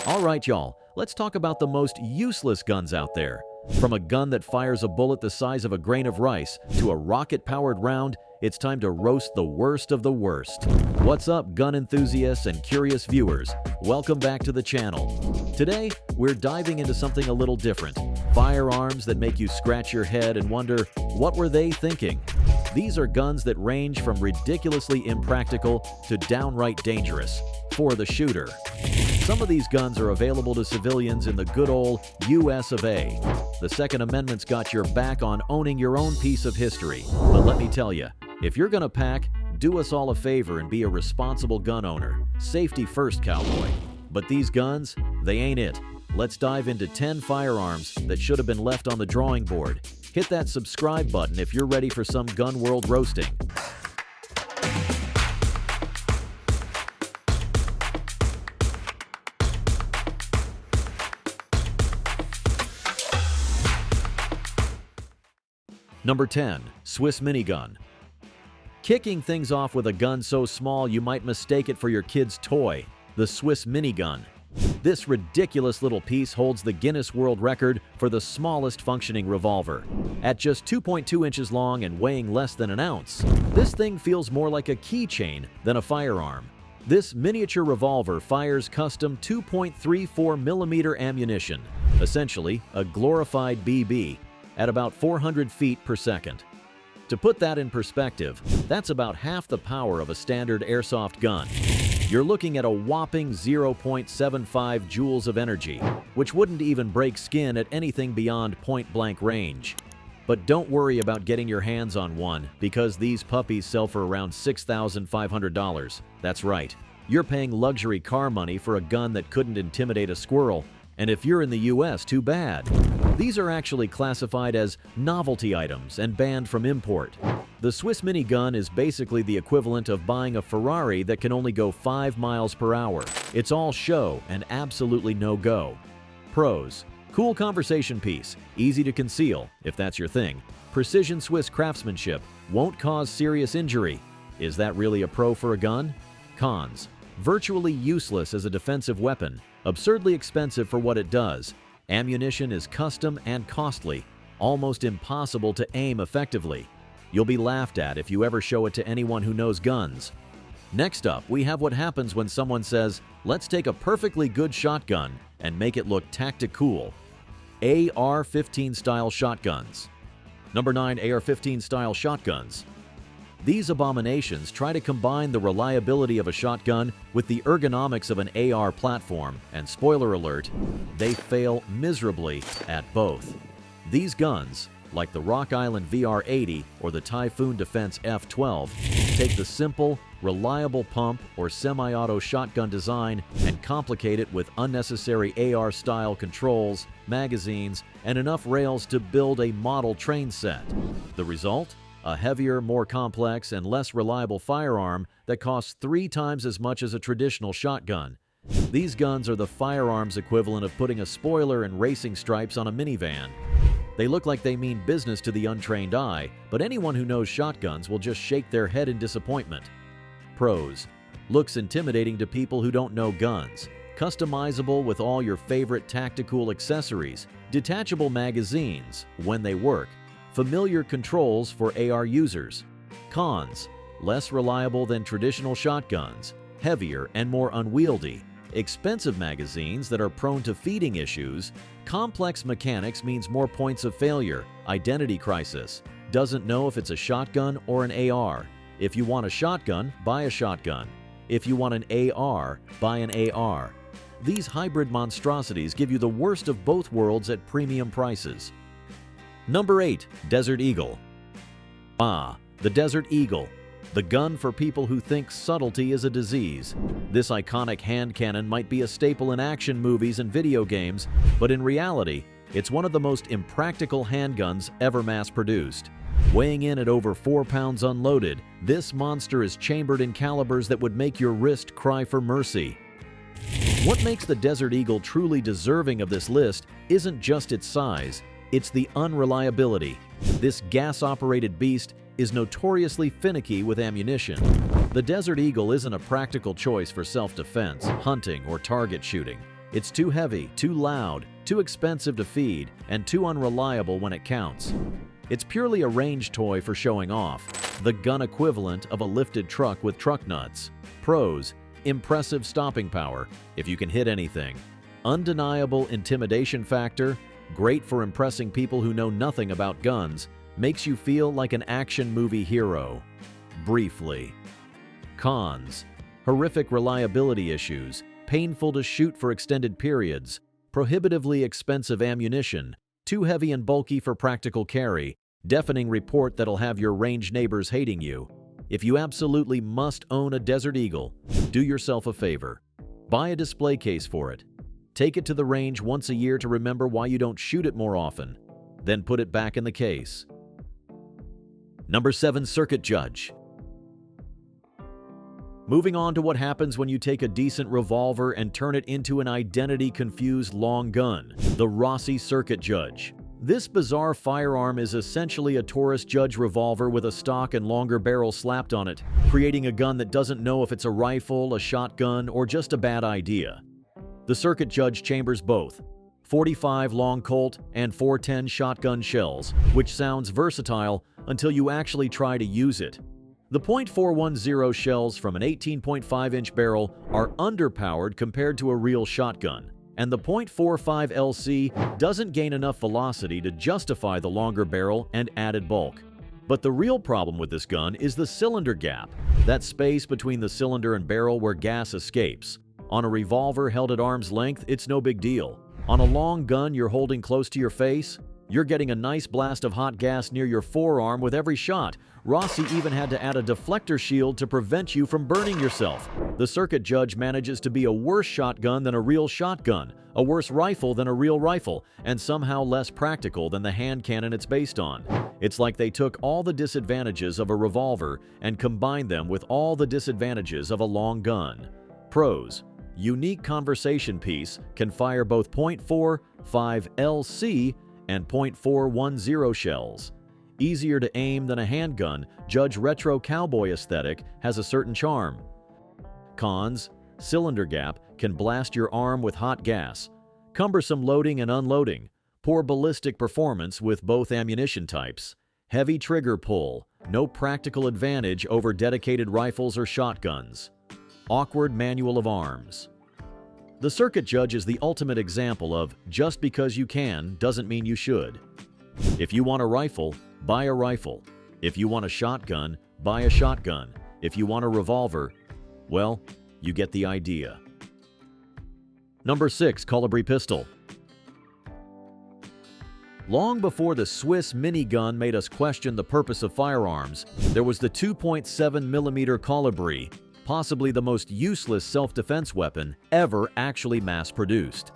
Alright y'all, let's talk about the most useless guns out there. From a gun that fires a bullet the size of a grain of rice to a rocket-powered round, it's time to roast the worst of the worst. What's up, gun enthusiasts and curious viewers? Welcome back to the channel. Today, we're diving into something a little different. Firearms that make you scratch your head and wonder, what were they thinking? These are guns that range from ridiculously impractical to downright dangerous for the shooter. Some of these guns are available to civilians in the good old US of A. The Second Amendment's got your back on owning your own piece of history. But let me tell you, if you're gonna pack, do us all a favor and be a responsible gun owner. Safety first, cowboy. But these guns, they ain't it. Let's dive into 10 firearms that should have been left on the drawing board. Hit that subscribe button if you're ready for some gun world roasting. Number 10. Swiss minigun. Kicking things off with a gun so small you might mistake it for your kid's toy, the Swiss minigun. This ridiculous little piece holds the Guinness World Record for the smallest functioning revolver. At just 2.2 inches long and weighing less than an ounce, this thing feels more like a keychain than a firearm. This miniature revolver fires custom 2.34mm ammunition, essentially a glorified BB, at about 400 feet per second. To put that in perspective, that's about half the power of a standard airsoft gun. You're looking at a whopping 0.75 joules of energy, which wouldn't even break skin at anything beyond point-blank range. But don't worry about getting your hands on one, because these puppies sell for around $6,500. That's right, you're paying luxury car money for a gun that couldn't intimidate a squirrel, and if you're in the US, too bad. These are actually classified as novelty items and banned from import. The Swiss minigun is basically the equivalent of buying a Ferrari that can only go 5 miles per hour. It's all show and absolutely no go. Pros: cool conversation piece, easy to conceal, if that's your thing. Precision Swiss craftsmanship, won't cause serious injury. Is that really a pro for a gun? Cons: virtually useless as a defensive weapon, absurdly expensive for what it does. Ammunition is custom and costly, almost impossible to aim effectively. You'll be laughed at if you ever show it to anyone who knows guns. Next up, we have what happens when someone says, let's take a perfectly good shotgun and make it look tactical. AR-15 style shotguns. Number 9. AR-15 style shotguns. These abominations try to combine the reliability of a shotgun with the ergonomics of an AR platform, and spoiler alert, they fail miserably at both. These guns, like the Rock Island VR-80 or the Typhoon Defense F-12, take the simple, reliable pump or semi-auto shotgun design and complicate it with unnecessary AR-style controls, magazines, and enough rails to build a model train set. The result? A heavier, more complex, and less reliable firearm that costs 3 times as much as a traditional shotgun. These guns are the firearms equivalent of putting a spoiler and racing stripes on a minivan. They look like they mean business to the untrained eye, but anyone who knows shotguns will just shake their head in disappointment. Pros: looks intimidating to people who don't know guns. Customizable with all your favorite tactical accessories. Detachable magazines, when they work. Familiar controls for AR users. Cons: less reliable than traditional shotguns, heavier and more unwieldy. Expensive magazines that are prone to feeding issues. Complex mechanics means more points of failure. Identity crisis. Doesn't know if it's a shotgun or an AR. If you want a shotgun, buy a shotgun. If you want an AR, buy an AR. These hybrid monstrosities give you the worst of both worlds at premium prices. Number 8. Desert Eagle. The Desert Eagle. The gun for people who think subtlety is a disease. This iconic hand cannon might be a staple in action movies and video games, but in reality, it's one of the most impractical handguns ever mass-produced. Weighing in at over 4 pounds unloaded, this monster is chambered in calibers that would make your wrist cry for mercy. What makes the Desert Eagle truly deserving of this list isn't just its size, it's the unreliability. This gas-operated beast is notoriously finicky with ammunition. The Desert Eagle isn't a practical choice for self-defense, hunting, or target shooting. It's too heavy, too loud, too expensive to feed, and too unreliable when it counts. It's purely a range toy for showing off, the gun equivalent of a lifted truck with truck nuts. Pros: impressive stopping power, if you can hit anything. Undeniable intimidation factor, great for impressing people who know nothing about guns, makes you feel like an action movie hero. Briefly. Cons: horrific reliability issues, painful to shoot for extended periods, prohibitively expensive ammunition, too heavy and bulky for practical carry, deafening report that'll have your range neighbors hating you. If you absolutely must own a Desert Eagle, do yourself a favor. Buy a display case for it. Take it to the range once a year to remember why you don't shoot it more often. Then put it back in the case. Number 7. Circuit Judge. Moving on to what happens when you take a decent revolver and turn it into an identity-confused long gun, the Rossi Circuit Judge. This bizarre firearm is essentially a Taurus Judge revolver with a stock and longer barrel slapped on it, creating a gun that doesn't know if it's a rifle, a shotgun, or just a bad idea. The Circuit Judge chambers both 45 long Colt and 410 shotgun shells, which sounds versatile until you actually try to use it. The .410 shells from an 18.5-inch barrel are underpowered compared to a real shotgun, and the .45 LC doesn't gain enough velocity to justify the longer barrel and added bulk. But the real problem with this gun is the cylinder gap, that space between the cylinder and barrel where gas escapes. On a revolver held at arm's length, it's no big deal. On a long gun you're holding close to your face, you're getting a nice blast of hot gas near your forearm with every shot. Rossi even had to add a deflector shield to prevent you from burning yourself. The Circuit Judge manages to be a worse shotgun than a real shotgun, a worse rifle than a real rifle, and somehow less practical than the hand cannon it's based on. It's like they took all the disadvantages of a revolver and combined them with all the disadvantages of a long gun. Pros: unique conversation piece, can fire both .45 LC and .410 shells. Easier to aim than a handgun, Judge retro cowboy aesthetic has a certain charm. Cons: cylinder gap, can blast your arm with hot gas. Cumbersome loading and unloading. Poor ballistic performance with both ammunition types. Heavy trigger pull, no practical advantage over dedicated rifles or shotguns. Awkward manual of arms. The Circuit Judge is the ultimate example of just because you can doesn't mean you should. If you want a rifle, buy a rifle. If you want a shotgun, buy a shotgun. If you want a revolver, well, you get the idea. Number 6. Kolibri Pistol. Long before the Swiss minigun made us question the purpose of firearms, there was the 2.7mm Kolibri, possibly the most useless self-defense weapon ever actually mass-produced.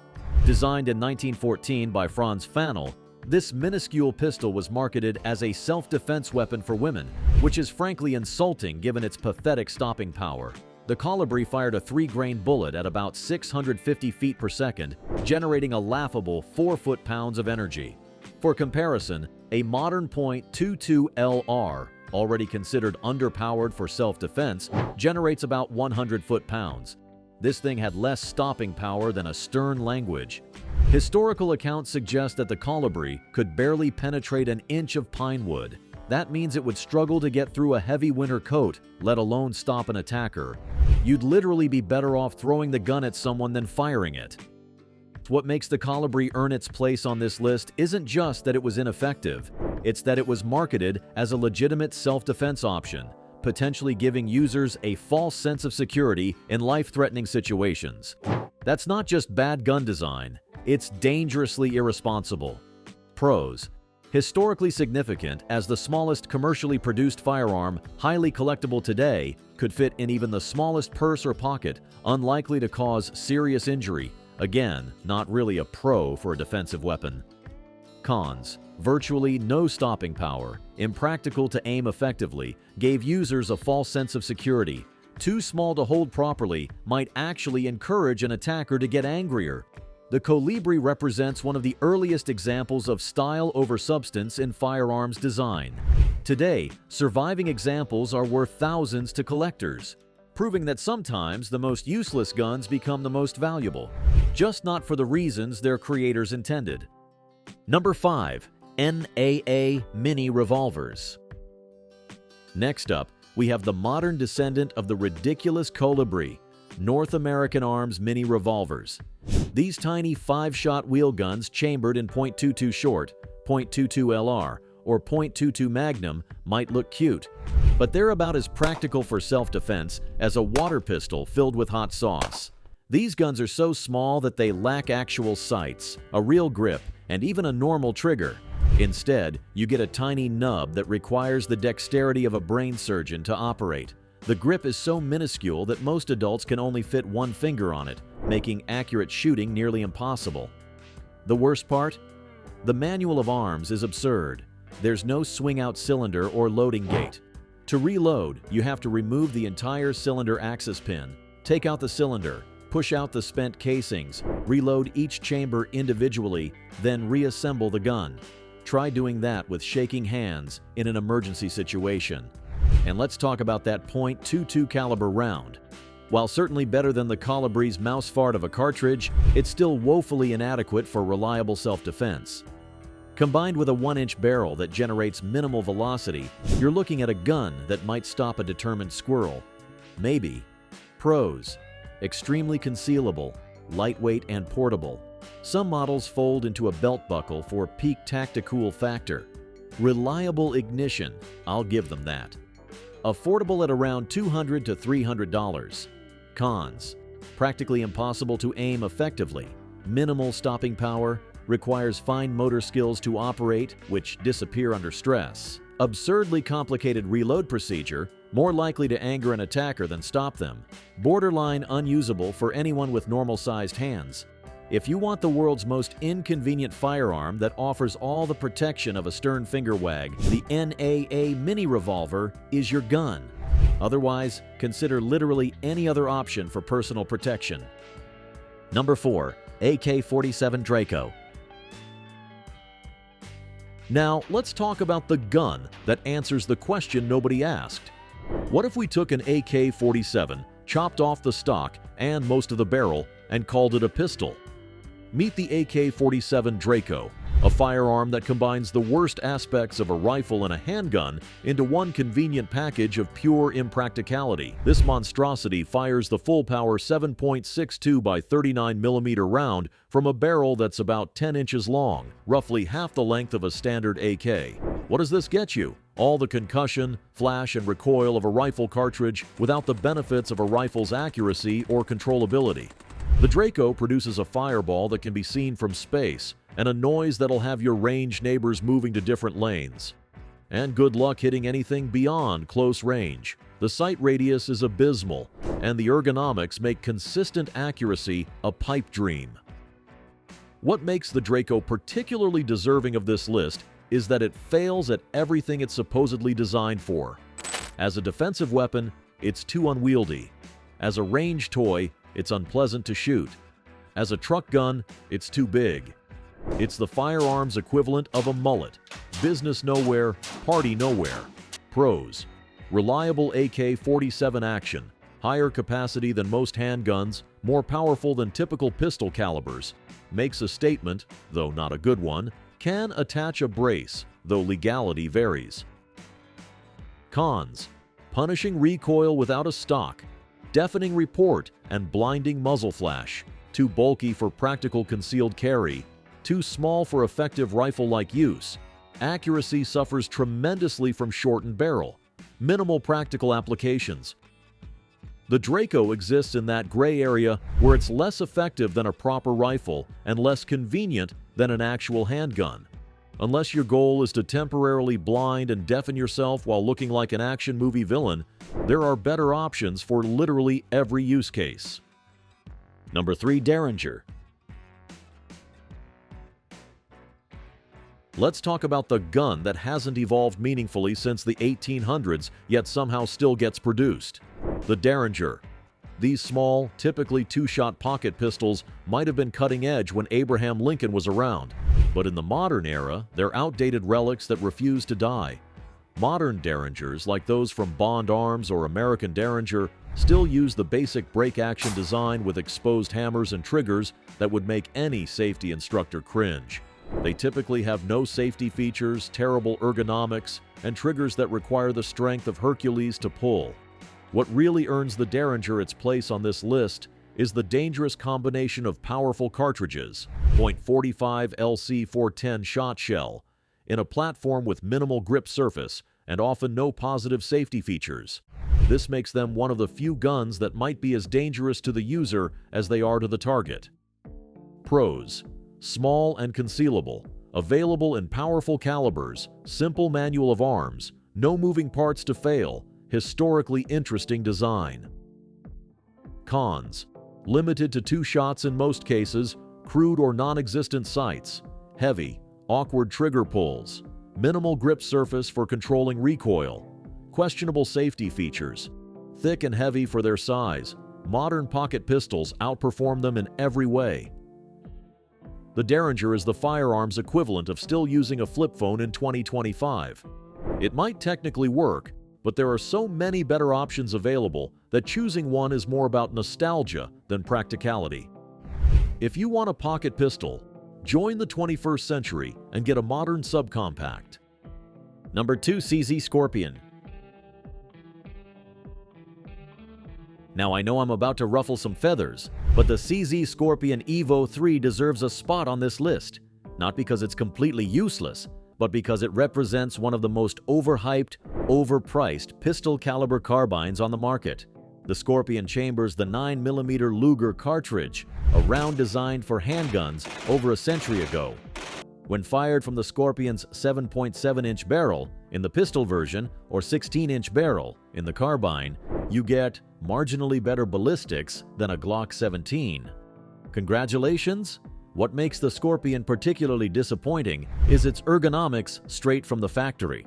Designed in 1914 by Franz Fanel, this minuscule pistol was marketed as a self-defense weapon for women, which is frankly insulting given its pathetic stopping power. The Kolibri fired a 3-grain bullet at about 650 feet per second, generating a laughable 4 foot-pounds of energy. For comparison, a modern .22 LR, already considered underpowered for self-defense, generates about 100 foot-pounds. This thing had less stopping power than a stern language. Historical accounts suggest that the Kolibri could barely penetrate an inch of pine wood. That means it would struggle to get through a heavy winter coat, let alone stop an attacker. You'd literally be better off throwing the gun at someone than firing it. What makes the Kolibri earn its place on this list isn't just that it was ineffective, it's that it was marketed as a legitimate self-defense option, potentially giving users a false sense of security in life-threatening situations. That's not just bad gun design, it's dangerously irresponsible. Pros: historically significant as the smallest commercially produced firearm, highly collectible today, could fit in even the smallest purse or pocket, unlikely to cause serious injury. Again, not really a pro for a defensive weapon. Cons: virtually no stopping power, impractical to aim effectively, gave users a false sense of security. Too small to hold properly, might actually encourage an attacker to get angrier. The Kolibri represents one of the earliest examples of style over substance in firearms design. Today, surviving examples are worth thousands to collectors. proving that sometimes the most useless guns become the most valuable, just not for the reasons their creators intended. Number 5. NAA Mini-Revolvers. Next up, we have the modern descendant of the ridiculous Kolibri, North American Arms Mini-Revolvers. These tiny 5-shot wheel guns chambered in .22 short, .22 LR, or .22 Magnum might look cute, but they're about as practical for self-defense as a water pistol filled with hot sauce. These guns are so small that they lack actual sights, a real grip, and even a normal trigger. Instead, you get a tiny nub that requires the dexterity of a brain surgeon to operate. The grip is so minuscule that most adults can only fit one finger on it, making accurate shooting nearly impossible. The worst part? The manual of arms is absurd. There's no swing-out cylinder or loading gate. To reload, you have to remove the entire cylinder access pin, take out the cylinder, push out the spent casings, reload each chamber individually, then reassemble the gun. Try doing that with shaking hands in an emergency situation. And let's talk about that .22 caliber round. While certainly better than the Kolibri's mouse fart of a cartridge, it's still woefully inadequate for reliable self-defense. Combined with a 1-inch barrel that generates minimal velocity, you're looking at a gun that might stop a determined squirrel. Maybe. Pros: extremely concealable, lightweight and portable. Some models fold into a belt buckle for peak tactical factor. Reliable ignition, I'll give them that. Affordable at around $200 to $300. Cons: practically impossible to aim effectively. Minimal stopping power, requires fine motor skills to operate, which disappear under stress. Absurdly complicated reload procedure, more likely to anger an attacker than stop them. Borderline unusable for anyone with normal-sized hands. If you want the world's most inconvenient firearm that offers all the protection of a stern finger wag, the NAA Mini-Revolver is your gun. Otherwise, consider literally any other option for personal protection. Number 4. AK-47 Draco. Now, let's talk about the gun that answers the question nobody asked. What if we took an AK-47, chopped off the stock and most of the barrel, and called it a pistol? Meet the AK-47 Draco, a firearm that combines the worst aspects of a rifle and a handgun into one convenient package of pure impracticality. This monstrosity fires the full-power 7.62 by 39mm round from a barrel that's about 10 inches long, roughly half the length of a standard AK. What does this get you? All the concussion, flash, and recoil of a rifle cartridge without the benefits of a rifle's accuracy or controllability. The Draco produces a fireball that can be seen from space, and a noise that'll have your range neighbors moving to different lanes. And good luck hitting anything beyond close range. The sight radius is abysmal, and the ergonomics make consistent accuracy a pipe dream. What makes the Draco particularly deserving of this list is that it fails at everything it's supposedly designed for. As a defensive weapon, it's too unwieldy. As a range toy, it's unpleasant to shoot. As a truck gun, it's too big. It's the firearms equivalent of a mullet. Business nowhere, party nowhere. Pros: reliable AK-47 action, higher capacity than most handguns, more powerful than typical pistol calibers, makes a statement, though not a good one, can attach a brace, though legality varies. Cons: punishing recoil without a stock, deafening report and blinding muzzle flash, too bulky for practical concealed carry, too small for effective rifle-like use. Accuracy suffers tremendously from shortened barrel. Minimal practical applications. The Draco exists in that gray area where it's less effective than a proper rifle and less convenient than an actual handgun. Unless your goal is to temporarily blind and deafen yourself while looking like an action movie villain, there are better options for literally every use case. Number 3. Derringer. Let's talk about the gun that hasn't evolved meaningfully since the 1800s, yet somehow still gets produced. The Derringer. These small, typically 2-shot pocket pistols might have been cutting edge when Abraham Lincoln was around, but in the modern era, they're outdated relics that refuse to die. Modern Derringers, like those from Bond Arms or American Derringer, still use the basic break-action design with exposed hammers and triggers that would make any safety instructor cringe. They typically have no safety features, terrible ergonomics, and triggers that require the strength of Hercules to pull. What really earns the Derringer its place on this list is the dangerous combination of powerful cartridges, .45 LC410 shot shell, in a platform with minimal grip surface and often no positive safety features. This makes them one of the few guns that might be as dangerous to the user as they are to the target. Pros: small and concealable, available in powerful calibers, simple manual of arms, no moving parts to fail, historically interesting design. Cons: limited to 2 shots in most cases, crude or non-existent sights, heavy, awkward trigger pulls, minimal grip surface for controlling recoil, questionable safety features, thick and heavy for their size. Modern pocket pistols outperform them in every way. The Derringer is the firearms equivalent of still using a flip phone in 2025. It might technically work, but there are so many better options available that choosing one is more about nostalgia than practicality. If you want a pocket pistol, join the 21st century and get a modern subcompact. Number 2. CZ Scorpion. Now I know I'm about to ruffle some feathers, but the CZ Scorpion Evo 3 deserves a spot on this list, not because it's completely useless, but because it represents one of the most overhyped, overpriced pistol caliber carbines on the market. The Scorpion chambers the 9mm Luger cartridge, a round designed for handguns over a century ago. When fired from the Scorpion's 7.7-inch barrel in the pistol version or 16-inch barrel in the carbine, you get marginally better ballistics than a Glock 17. Congratulations! What makes the Scorpion particularly disappointing is its ergonomics straight from the factory.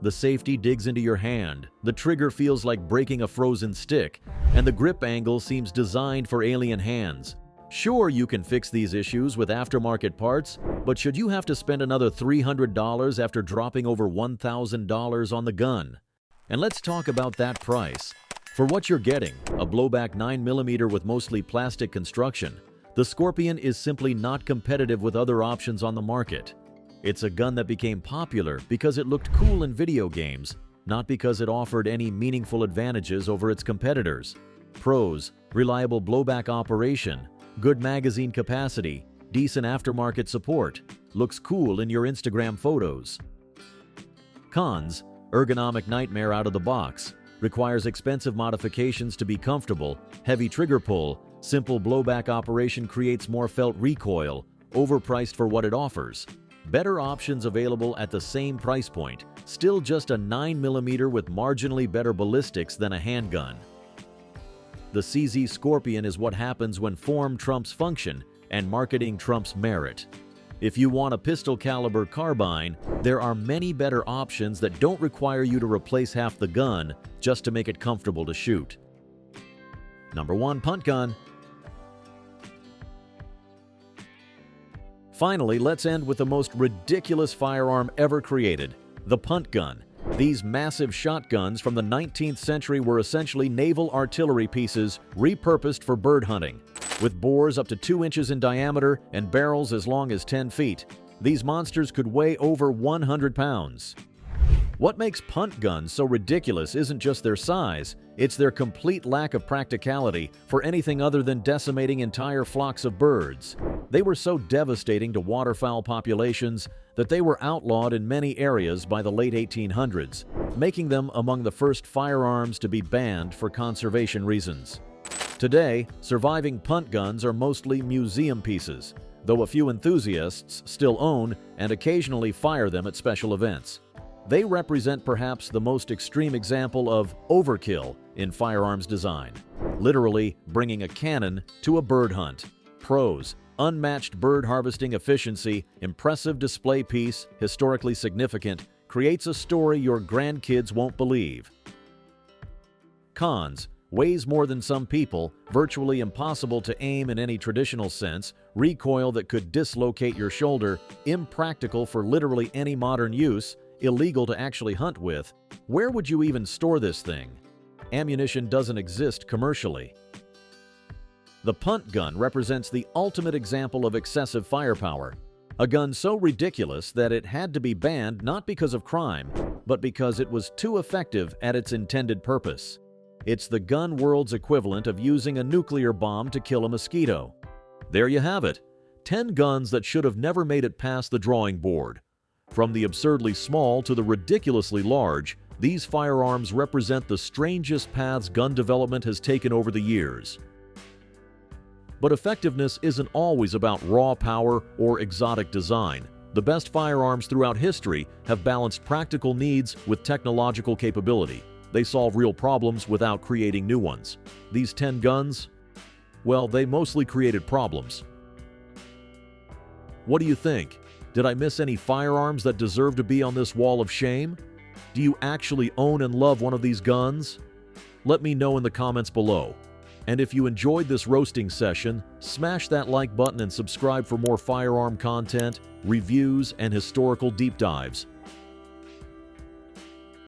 The safety digs into your hand, the trigger feels like breaking a frozen stick, and the grip angle seems designed for alien hands. Sure, you can fix these issues with aftermarket parts, but should you have to spend another $300 after dropping over $1,000 on the gun? And let's talk about that price. For what you're getting, a blowback 9mm with mostly plastic construction, the Scorpion is simply not competitive with other options on the market. It's a gun that became popular because it looked cool in video games, not because it offered any meaningful advantages over its competitors. Pros: reliable blowback operation, good magazine capacity, decent aftermarket support, looks cool in your Instagram photos. Cons: ergonomic nightmare out of the box, requires expensive modifications to be comfortable, heavy trigger pull, simple blowback operation creates more felt recoil, overpriced for what it offers. Better options available at the same price point, still just a 9mm with marginally better ballistics than a handgun. The CZ Scorpion is what happens when form trumps function and marketing trumps merit. If you want a pistol caliber carbine, there are many better options that don't require you to replace half the gun just to make it comfortable to shoot. Number 1. Punt Gun. Finally, let's end with the most ridiculous firearm ever created, the Punt Gun. These massive shotguns from the 19th century were essentially naval artillery pieces repurposed for bird hunting. With bores up to 2 inches in diameter and barrels as long as 10 feet, these monsters could weigh over 100 pounds. What makes punt guns so ridiculous isn't just their size, it's their complete lack of practicality for anything other than decimating entire flocks of birds. They were so devastating to waterfowl populations that they were outlawed in many areas by the late 1800s, making them among the first firearms to be banned for conservation reasons. Today, surviving punt guns are mostly museum pieces, though a few enthusiasts still own and occasionally fire them at special events. They represent perhaps the most extreme example of overkill in firearms design, literally bringing a cannon to a bird hunt. Pros: unmatched bird harvesting efficiency, impressive display piece, historically significant, creates a story your grandkids won't believe. Cons: weighs more than some people, virtually impossible to aim in any traditional sense, recoil that could dislocate your shoulder, impractical for literally any modern use, illegal to actually hunt with. Where would you even store this thing? Ammunition doesn't exist commercially. The Punt Gun represents the ultimate example of excessive firepower. A gun so ridiculous that it had to be banned not because of crime, but because it was too effective at its intended purpose. It's the gun world's equivalent of using a nuclear bomb to kill a mosquito. There you have it. 10 guns that should have never made it past the drawing board. From the absurdly small to the ridiculously large, these firearms represent the strangest paths gun development has taken over the years. But effectiveness isn't always about raw power or exotic design. The best firearms throughout history have balanced practical needs with technological capability. They solve real problems without creating new ones. These 10 guns, well, they mostly created problems. What do you think? Did I miss any firearms that deserve to be on this wall of shame? Do you actually own and love one of these guns? Let me know in the comments below. And if you enjoyed this roasting session, smash that like button and subscribe for more firearm content, reviews, and historical deep dives.